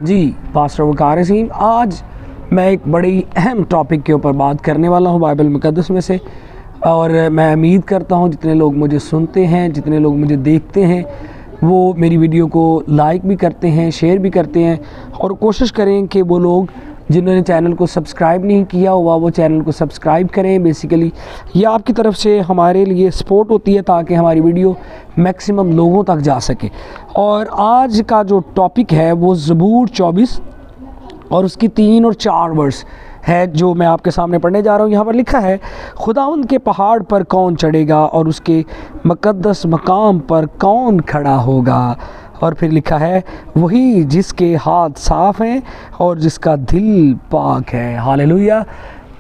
जी pastor वकार हसीम, आज मैं एक बड़ी अहम टॉपिक के ऊपर बात करने वाला हूँ बाइबल मुक़द्दस में से। और मैं उम्मीद करता हूँ जितने लोग मुझे सुनते हैं, जितने लोग मुझे देखते हैं, वो मेरी वीडियो को लाइक भी करते हैं, शेयर भी करते हैं और कोशिश करें कि वो लोग जिन्होंने चैनल को सब्सक्राइब नहीं किया हुआ वो चैनल को सब्सक्राइब करें। बेसिकली ये आपकी तरफ से हमारे लिए सपोर्ट होती है ताकि हमारी वीडियो मैक्सिमम लोगों तक जा सके। और आज का जो टॉपिक है वो ज़बूर 24 और उसकी 3 और 4 वर्स है जो मैं आपके सामने पढ़ने जा रहा हूँ। यहाँ पर लिखा है, खुदावंद के पहाड़ पर कौन चढ़ेगा और उसके मुक़द्दस मकाम पर कौन खड़ा होगा। और फिर लिखा है, वही जिसके हाथ साफ़ हैं और जिसका दिल पाक है। हालेलुया।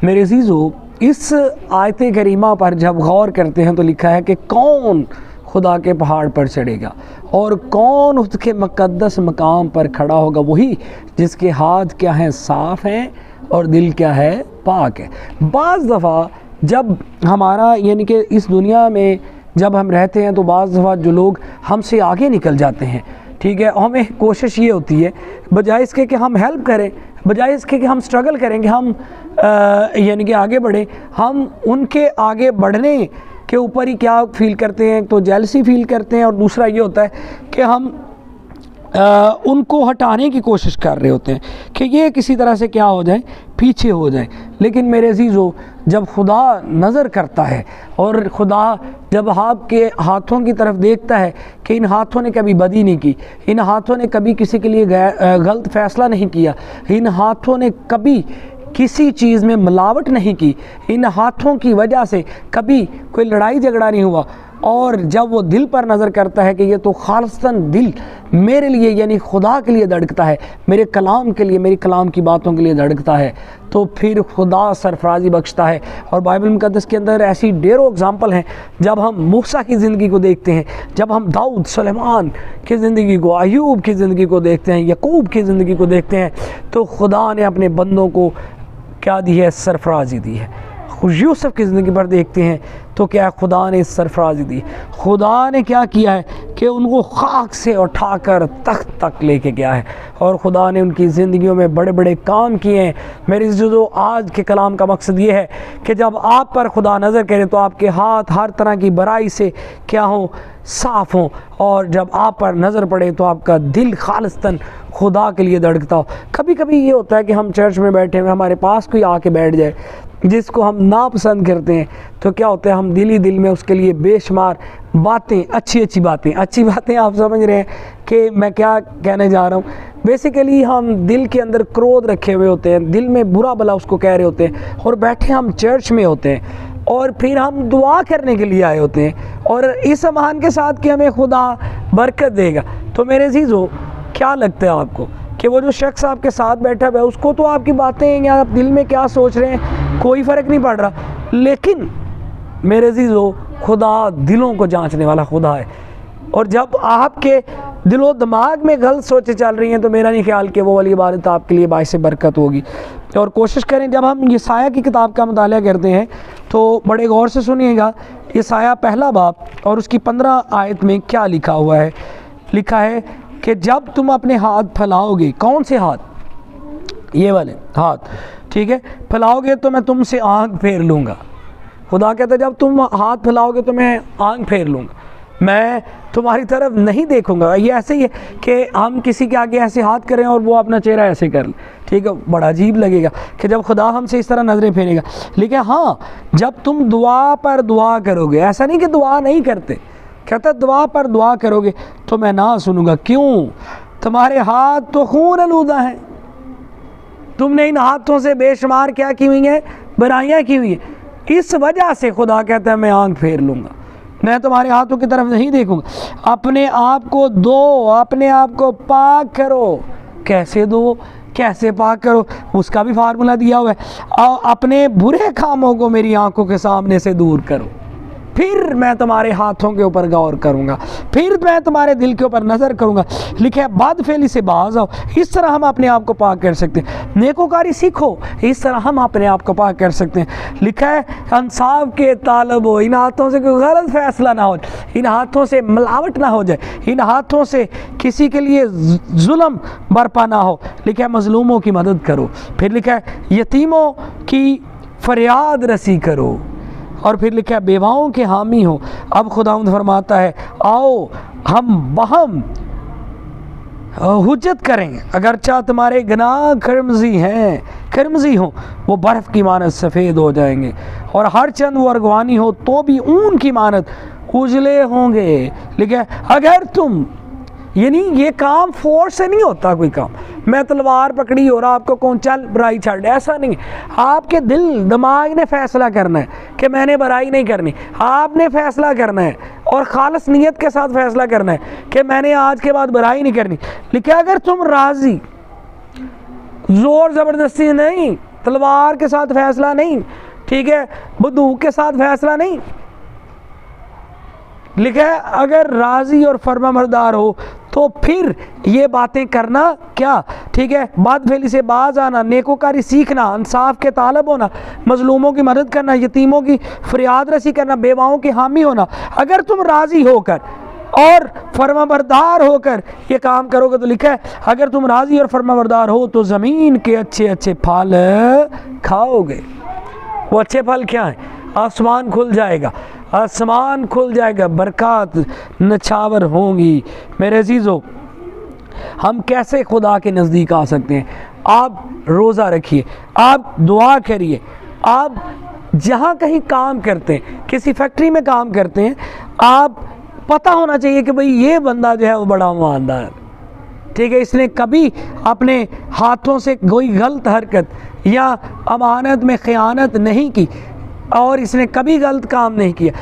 मेरे अज़ीज़ों, इस आयत करीमा पर जब गौर करते हैं तो लिखा है कि कौन खुदा के पहाड़ पर चढ़ेगा और कौन उसके मुक़द्दस मकाम पर खड़ा होगा। वही जिसके हाथ क्या हैं, साफ़ हैं और दिल क्या है, पाक है। बाज़ दफ़ा जब हमारा यानी कि इस दुनिया में जब हम रहते हैं तो बाज़ दफ़ा जो लोग हमसे आगे निकल जाते हैं, ठीक है, हमें कोशिश ये होती है बजाय इसके कि हम हेल्प करें, बजाय इसके कि हम स्ट्रगल करें कि हम यानी कि आगे बढ़ें, हम उनके आगे बढ़ने के ऊपर ही क्या फ़ील करते हैं, तो जेलसी फ़ील करते हैं। और दूसरा ये होता है कि हम उनको हटाने की कोशिश कर रहे होते हैं कि ये किसी तरह से क्या हो जाए, पीछे हो जाए। लेकिन मेरे अज़ीज़ों, जब खुदा नज़र करता है और खुदा जब आपके हाथों की तरफ देखता है कि इन हाथों ने कभी बदी नहीं की, इन हाथों ने कभी किसी के लिए गलत फ़ैसला नहीं किया, इन हाथों ने कभी किसी चीज़ में मिलावट नहीं की, इन हाथों की वजह से कभी कोई लड़ाई झगड़ा नहीं हुआ, और जब वो दिल पर नज़र करता है कि ये तो खालिसन दिल मेरे लिए यानी खुदा के लिए धड़कता है, मेरे कलाम के लिए, मेरी कलाम की बातों के लिए धड़कता है, तो फिर खुदा सरफराजी बख्शता है। और बाइबल मुक़द्दस के अंदर ऐसी ढेरों एग्जाम्पल हैं। जब हम मूसा की ज़िंदगी को देखते हैं, जब हम दाऊद, सुलेमान की ज़िंदगी को, अय्यूब की ज़िंदगी को देखते हैं, याकूब की ज़िंदगी को देखते हैं, तो खुदा ने अपने बंदों को क्या दी है, सरफराजी दी है। यूसुफ की ज़िंदगी पर देखते हैं तो क्या खुदा ने सरफराजी दी, खुदा ने क्या किया है कि उनको खाक से उठाकर तख्त तक लेके गया है और खुदा ने उनकी ज़िंदगियों में बड़े बड़े काम किए हैं। मेरे जो आज के कलाम का मकसद ये है कि जब आप पर खुदा नज़र करे तो आपके हाथ हर तरह की बुराई से क्या हो, साफ़ हों, और जब आप पर नज़र पड़े तो आपका दिल खालिस्तन खुदा के लिए धड़कता हो। कभी कभी ये होता है कि हम चर्च में बैठे हुए, हमारे पास कोई आके बैठ जाए जिसको हम नापसंद करते हैं, तो क्या होता है, हम दिल ही दिल में उसके लिए बेशुमार बातें, अच्छी बातें आप समझ रहे हैं कि मैं क्या कहने जा रहा हूँ। बेसिकली हम दिल के अंदर क्रोध रखे हुए होते हैं, दिल में बुरा भला उसको कह रहे होते हैं, और बैठे हम चर्च में होते हैं और फिर हम दुआ करने के लिए आए होते हैं और इस ईमान के साथ कि हमें खुदा बरकत देगा। तो मेरे अज़ीज़ों, क्या लगता है आपको कि वो जो शख्स आपके साथ बैठा है उसको तो आपकी बातें या आप दिल में क्या सोच रहे हैं कोई फ़र्क नहीं पड़ रहा, लेकिन मेरे अज़ीज़ों, खुदा दिलों को जांचने वाला खुदा है। और जब आपके दिलो दिमाग में गलत सोचें चल रही हैं तो मेरा नहीं ख्याल कि वो वाली इबादत आपके लिए बाइस बरकत होगी। और कोशिश करें, जब हम यसाया की किताब का मुताला करते हैं तो बड़े गौर से सुनिएगा। यसाया पहला बाब और उसकी 15 आयत में क्या लिखा हुआ है। लिखा है कि जब तुम अपने हाथ फैलाओगे, कौन से हाथ, ये वाले हाथ, ठीक है, फैलाओगे तो मैं तुमसे आँख फेर लूँगा। खुदा कहता है जब तुम हाथ फैलाओगे तो मैं आँख फेर लूँगा, मैं तुम्हारी तरफ नहीं देखूँगा। ये ऐसे ही है कि हम किसी के आगे ऐसे हाथ करें और वो अपना चेहरा ऐसे कर ले, ठीक है, बड़ा अजीब लगेगा कि जब खुदा हमसे इस तरह नज़रें फेरेगा। लेकिन हाँ, जब तुम दुआ पर दुआ करोगे, ऐसा नहीं कि दुआ नहीं करते, कहता दुआ पर दुआ करोगे तो मैं ना सुनूंगा। क्यों? तुम्हारे हाथ तो खून आलूदा हैं, तुमने इन हाथों से बेशुमार क्या की हुई है, बुराइयाँ की हुई है। इस वजह से खुदा कहता है मैं आंख फेर लूँगा, मैं तुम्हारे हाथों की तरफ नहीं देखूँगा। अपने आप को दो, अपने आप को पाक करो। कैसे दो, कैसे पाक करो, उसका भी फार्मूला दिया हुआ है। अपने बुरे कामों को मेरी आंखों के सामने से दूर करो। फिर मैं तुम्हारे हाथों के ऊपर गौर करूँगा, फिर मैं तुम्हारे दिल के ऊपर नज़र करूँगा। लिखा है बदफेली से बाज आओ, इस तरह हम अपने आप को पाक कर सकते हैं। नेकोकारी सीखो, इस तरह हम अपने आप को पाक कर सकते हैं। लिखा है इंसाफ के तालब हो, इन हाथों से कोई गलत फैसला ना हो, इन हाथों से मिलावट ना हो जाए, इन हाथों से किसी के लिए जुल्म बरपा ना हो। लिखा है मजलूमों की मदद करो। फिर लिखा है यतीमों की फरियाद रसी करो। और फिर लिखा है बेवाओं के हामी हो। अब खुदावंद फरमाता है आओ हम बहम हुज्जत करें, अगर चाह तुम्हारे गुनाह खरमजी हो वो बर्फ़ की मानत सफ़ेद हो जाएंगे, और हर चंद वो अरगवानी हो तो भी ऊन की मानत उजले होंगे। लिखा है अगर तुम, यानी ये काम फोर्स से नहीं होता कोई काम, मैं तलवार पकड़ी और आपको कौन चल बुराई छाड़, ऐसा नहीं। आपके दिल दिमाग ने फैसला करना है कि मैंने बुराई नहीं करनी, आपने फैसला करना है और खालिस नीयत के साथ फैसला करना है कि मैंने आज के बाद बुराई नहीं करनी। लिखा अगर तुम राजी, जोर ज़बरदस्ती नहीं, तलवार के साथ फैसला नहीं, ठीक है, बंदूक के साथ फैसला नहीं। लिखा है अगर राजी और फरमाबरदार हो तो फिर ये बातें करना क्या, ठीक है, बदफेली से बाज आना, नेकोकारी सीखना, इंसाफ के तालब होना, मजलूमों की मदद करना, यतीमों की फरियाद रसी करना, बेवाओं के हामी होना। अगर तुम राजी होकर और फरमाबरदार होकर ये काम करोगे तो लिखा है अगर तुम राजी और फरमाबरदार हो तो ज़मीन के अच्छे अच्छे फल खाओगे। वो अच्छे फल क्या हैं? आसमान खुल जाएगा, आसमान खुल जाएगा, बरकत नछावर होंगी। मेरे अजीज़ों, हम कैसे खुदा के नज़दीक आ सकते हैं? आप रोज़ा रखिए, आप दुआ करिए, आप जहाँ कहीं काम करते हैं, किसी फैक्ट्री में काम करते हैं, आप पता होना चाहिए कि भाई ये बंदा जो है वो बड़ा ईमानदार, ठीक है, इसने कभी अपने हाथों से कोई गलत हरकत या अमानत में ख़यानत नहीं की और इसने कभी गलत काम नहीं किया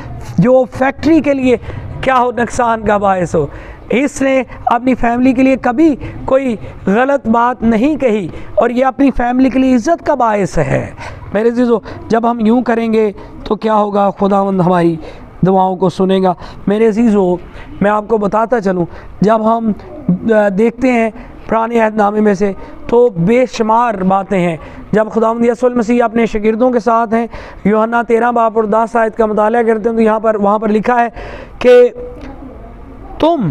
जो फैक्ट्री के लिए क्या हो नुकसान का बायस हो। इसने अपनी फैमिली के लिए कभी कोई गलत बात नहीं कही और ये अपनी फैमिली के लिए इज़्ज़त का बायस है। मेरे अज़ीज़ों, जब हम यूँ करेंगे तो क्या होगा? खुदावंद हमारी दुआओं को सुनेगा। मेरे अज़ीज़ों, मैं आपको बताता चलूँ, जब हम देखते हैं पुराने अहदनामे में से तो बेशुमार बातें हैं। जब खुदावंद यीशु मसीह अपने शागिर्दों के साथ हैं, यूहन्ना 13 बाब और 10 आयत का मुताला करते हैं, तो वहाँ पर लिखा है कि तुम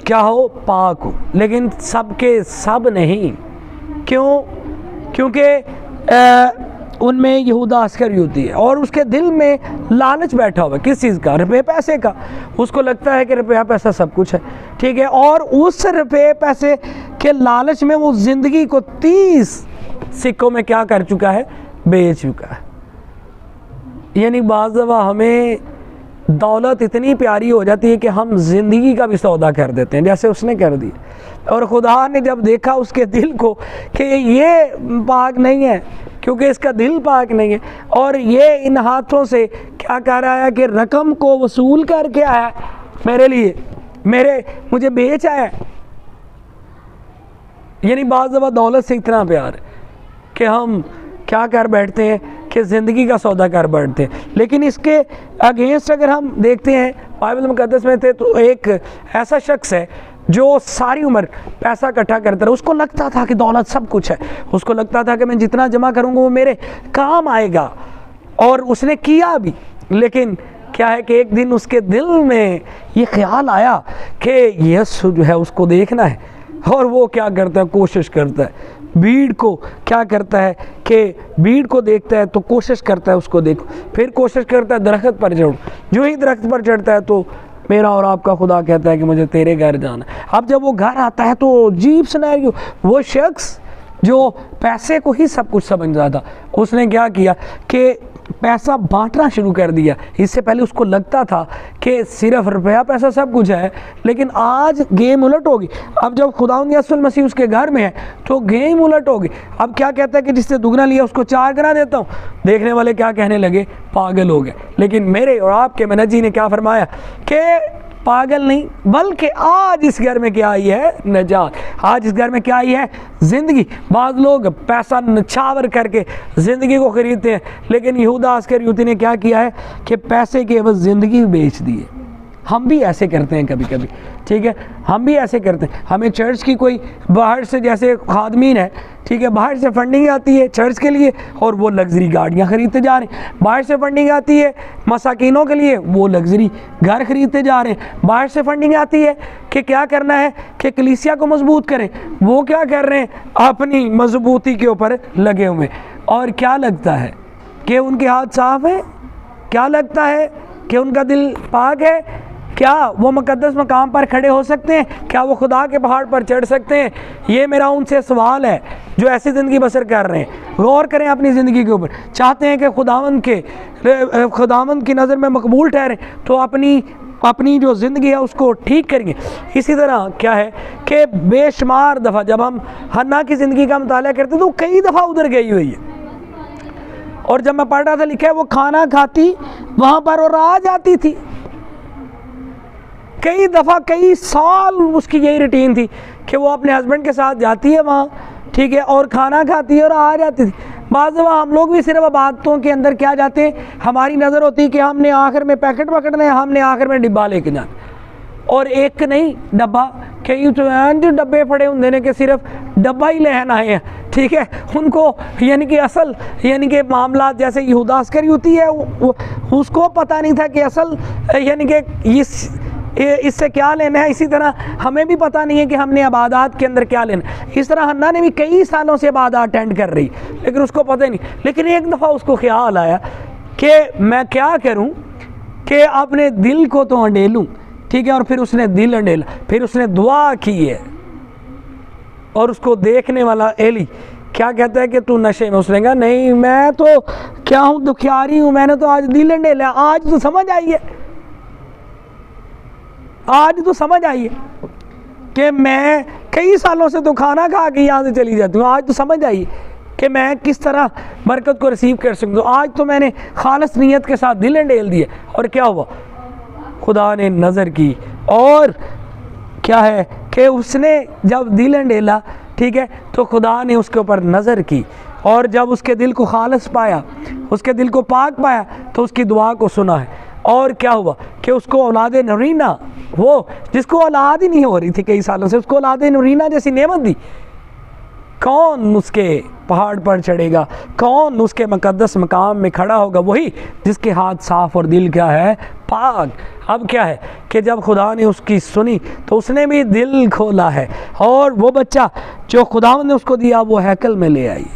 क्या हो? पाक हो, लेकिन सबके सब नहीं। क्यों? क्योंकि उनमें यहूदा अस्करियोती है और उसके दिल में लालच बैठा हुआ है। किस चीज़ का? रुपये पैसे का। उसको लगता है कि रुपया पैसा सब कुछ है, ठीक है, और उस रुपये पैसे के लालच में वो ज़िंदगी को 30 सिक्कों में क्या कर चुका है? बेच चुका है। यानी बाज़ दफ़ा हमें दौलत इतनी प्यारी हो जाती है कि हम ज़िंदगी का भी सौदा कर देते हैं, जैसे उसने कर दिया। और खुदा ने जब देखा उसके दिल को कि ये पाक नहीं है, क्योंकि इसका दिल पाक नहीं है, और ये इन हाथों से क्या कर रहा है कि रकम को वसूल करके आया मेरे लिए, मुझे बेच आया। यानी बाज़ दफ़ा दौलत से इतना प्यार है कि हम क्या कर बैठते हैं कि ज़िंदगी का सौदा कर बैठते हैं। लेकिन इसके अगेंस्ट अगर हम देखते हैं बाइबल मुक़द्दस में थे तो एक ऐसा शख्स है जो सारी उम्र पैसा इकट्ठा करता रहा। उसको लगता था कि दौलत सब कुछ है, उसको लगता था कि मैं जितना जमा करूँगा वो मेरे काम आएगा, और उसने किया भी। लेकिन क्या है कि एक दिन उसके दिल में ये ख्याल आया कि यीशु जो है उसको देखना है, और वो क्या करता है? कोशिश करता है। भीड़ को क्या करता है कि भीड़ को देखता है तो कोशिश करता है उसको देखो, फिर कोशिश करता है दरख्त पर चढ़ो। जो ही दरख्त पर चढ़ता है तो मेरा और आपका खुदा कहता है कि मुझे तेरे घर जाना है। अब जब वो घर आता है तो अजीब सिनेरियो, वो शख्स जो पैसे को ही सब कुछ समझ रहा था, उसने क्या किया कि पैसा बांटना शुरू कर दिया। इससे पहले उसको लगता था कि सिर्फ रुपया पैसा सब कुछ है, लेकिन आज गेम उलट होगी। अब जब खुदावंद यीशु मसीह उसके घर में है तो गेम उलट होगी। अब क्या कहता है कि जिससे दुगना लिया उसको 4 गुना देता हूँ। देखने वाले क्या कहने लगे? पागल हो गए। लेकिन मेरे और आपके मनजी ने क्या फरमाया कि पागल नहीं, बल्कि आज इस घर में क्या आई है? नजात। आज इस घर में क्या आई है? ज़िंदगी। बाद लोग पैसा नछावर करके ज़िंदगी को ख़रीदते हैं, लेकिन यहूदा अस्करियोती ने क्या किया है कि पैसे के एवज़ ज़िंदगी बेच दी है। हम भी ऐसे करते हैं कभी कभी, ठीक है, हम भी ऐसे करते हैं। हमें चर्च की कोई बाहर से, जैसे खादमीन है, ठीक है, बाहर से फंडिंग आती है चर्च के लिए और वो लग्जरी गाड़ियाँ ख़रीदते जा रहे हैं। बाहर से फंडिंग आती है मसाकीनों के लिए, वो लग्जरी घर ख़रीदते जा रहे हैं। बाहर से फंडिंग आती है कि क्या करना है कि कलीसिया को मजबूत करें, वो क्या कर रहे हैं? अपनी मजबूती के ऊपर लगे हुए। और क्या लगता है कि उनके हाथ साफ़ हैं? क्या लगता है कि उनका दिल पाक है? क्या वो मुकद्दस मकाम पर खड़े हो सकते हैं? क्या वो खुदा के पहाड़ पर चढ़ सकते हैं? ये मेरा उनसे सवाल है जो ऐसी ज़िंदगी बसर कर रहे हैं। गौर करें अपनी ज़िंदगी के ऊपर। चाहते हैं कि खुदावंद की नज़र में मकबूल ठहरें, तो अपनी जो ज़िंदगी है उसको ठीक करेंगे। इसी तरह क्या है कि बेशुमार दफ़ा जब हम हन्ना की ज़िंदगी का मुताला करते तो कई दफ़ा उधर गई हुई है। और जब मैं पढ़ रहा था, लिखा है वो खाना खाती वहाँ पर और आ जाती थी। कई दफ़ा कई साल उसकी यही रूटीन थी कि वो अपने हस्बैंड के साथ जाती है वहाँ, ठीक है, और खाना खाती है और आ जाती थी। बाज़ दफ़ा हम लोग भी सिर्फ बातों के अंदर क्या जाते हैं, हमारी नज़र होती है कि हमने आखिर में पैकेट पकड़ना है, हमने आखिर में डिब्बा लेके जाना, और एक नहीं डब्बा, कई तो जो डब्बे पड़े होंगे ने कि सिर्फ डब्बा ही लेना है, ठीक है। उनको यानी कि असल यानी कि मामला जैसे यहूदा अस्करियोती है, उसको पता नहीं था कि असल यानी कि इससे क्या लेना है। इसी तरह हमें भी पता नहीं है कि हमने इबादत के अंदर क्या लेना है। इस तरह हन्ना ने भी कई सालों से इबादत अटेंड कर रही, लेकिन उसको पता ही नहीं। लेकिन एक दफ़ा उसको ख्याल आया कि मैं क्या करूं कि अपने दिल को तो अंडेलूं, ठीक है। और फिर उसने दिल अंडेला, फिर उसने दुआ की है, और उसको देखने वाला एली क्या कहता है कि तू नशे में? उसने कहा नहीं, मैं तो क्या हूँ, दुखियारी हूँ, मैंने तो आज दिल अंडेला। आज तो समझ आई है, आज तो समझ आई है कि मैं कई सालों से तो खाना खा के यहाँ से चली जाती हूँ। आज तो समझ आई कि मैं किस तरह बरकत को रिसीव कर सकूँ। आज तो मैंने खालिस नीयत के साथ दिल अंडेल दिए, और क्या हुआ? खुदा ने नज़र की, और क्या है कि उसने जब दिल अंडेला, ठीक है, तो खुदा ने उसके ऊपर नज़र की, और जब उसके दिल को खालिस पाया, उसके दिल को पाक पाया, तो उसकी दुआ को सुना है। और क्या हुआ कि उसको औलाद नरीना, वो जिसको औलाद ही नहीं हो रही थी कई सालों से, उसको औलाद नरीना जैसी नेमत दी। कौन उसके पहाड़ पर चढ़ेगा? कौन उसके मुकद्दस मकाम में खड़ा होगा? वही जिसके हाथ साफ़ और दिल क्या है? पाक। अब क्या है कि जब खुदा ने उसकी सुनी तो उसने भी दिल खोला है, और वो बच्चा जो खुदा ने उसको दिया वो हैकल में ले आई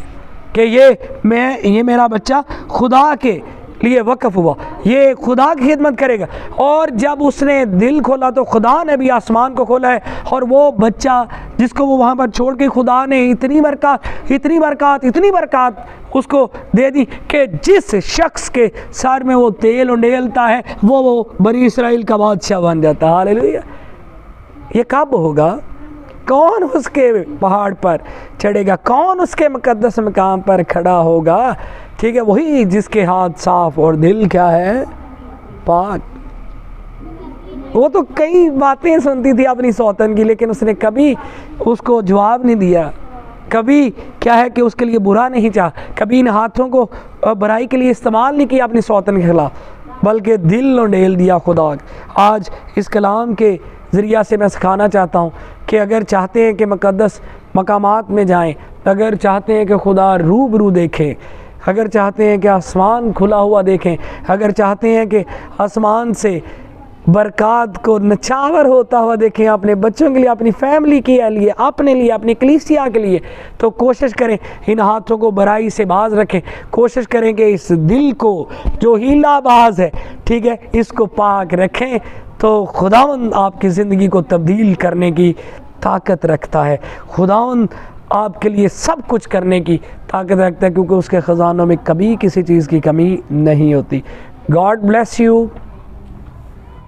कि ये मेरा बच्चा खुदा के लिए वक़्फ़ हुआ, ये खुदा की खिदमत करेगा। और जब उसने दिल खोला तो खुदा ने भी आसमान को खोला है, और वो बच्चा जिसको वो वहाँ पर छोड़ के खुदा ने इतनी बरकत उसको दे दी कि जिस शख्स के सर में वो तेल उंडेलता है वो बनी इसराइल का बादशाह बन जाता है। हालेलुया। ये कब होगा? कौन उसके पहाड़ पर चढ़ेगा? कौन उसके मुकद्दस मकाम पर खड़ा होगा? ठीक है, वही जिसके हाथ साफ और दिल क्या है? पाक। वो तो कई बातें सुनती थी अपनी सौतन की, लेकिन उसने कभी उसको जवाब नहीं दिया, कभी क्या है कि उसके लिए बुरा नहीं चाहा, कभी इन हाथों को बुराई के लिए इस्तेमाल नहीं किया अपनी सौतन के खिलाफ, बल्कि दिल उंडेल दिया खुदा। आज इस कलाम के ज़रिया से मैं सिखाना चाहता हूँ कि अगर चाहते हैं कि मुक़द्दस मकामात में जाएं, अगर चाहते हैं कि खुदा रूबरू देखें, अगर चाहते हैं कि आसमान खुला हुआ देखें, अगर चाहते हैं कि आसमान से बरक़ात को नछावर होता हुआ देखें अपने बच्चों के लिए, अपनी फैमिली के लिए, अपने लिए, अपनी कलीसिया के लिए, तो कोशिश करें इन हाथों को बुराई से बाज रखें। कोशिश करें कि इस दिल को जो हीलाबाज है, ठीक है, इसको पाक रखें, तो खुदावंद आपकी ज़िंदगी को तब्दील करने की ताकत रखता है। खुदावंद आपके लिए सब कुछ करने की ताकत रखता है, क्योंकि उसके ख़जानों में कभी किसी चीज़ की कमी नहीं होती। God bless you.